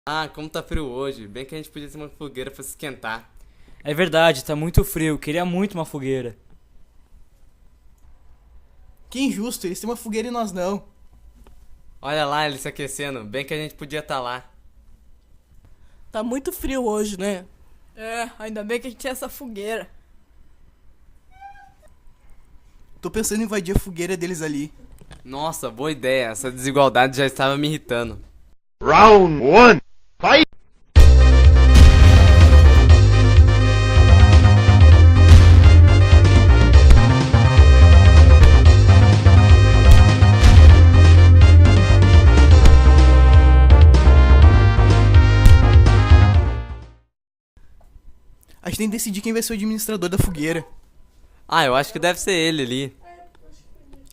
Ah, como tá frio hoje. Bem que a gente podia ter uma fogueira pra se esquentar. É verdade, tá muito frio. Queria muito uma fogueira. Que injusto, eles têm uma fogueira e nós não. Olha lá, ele se aquecendo. Bem que a gente podia estar lá. Tá muito frio hoje, né? É, ainda bem que a gente tinha essa fogueira. Tô pensando em invadir a fogueira deles ali. Nossa, boa ideia. Essa desigualdade já estava me irritando. Round one, fight! A gente tem que decidir quem vai ser o administrador da fogueira. Ah, eu acho que deve ser ele ali.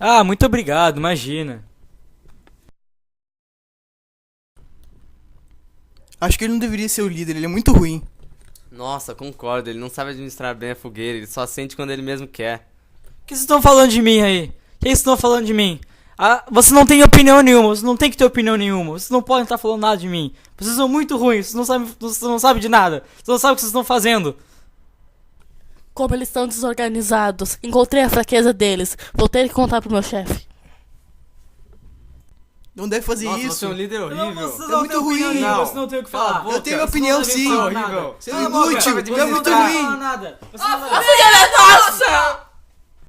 Ah, muito obrigado, imagina. Acho que ele não deveria ser o líder, ele é muito ruim. Nossa, concordo. Ele não sabe administrar bem a fogueira. Ele só sente quando ele mesmo quer. O que vocês estão falando de mim aí? O que vocês estão falando de mim? Ah, você não tem opinião nenhuma, você não tem que ter opinião nenhuma. Vocês não podem estar falando nada de mim. Vocês são muito ruins, vocês não sabem de nada. Vocês não sabem o que vocês estão fazendo. Como eles estão desorganizados. Encontrei a fraqueza deles. Vou ter que contar pro meu chefe. Não deve fazer Nossa, isso. você é um líder horrível. Vocês É muito ruim. Vocês não têm o que falar. Eu tenho opinião sim. Você é horrível. Você é inútil, Você é não muito tá ruim. falando nada. Você não A fogueira é nossa!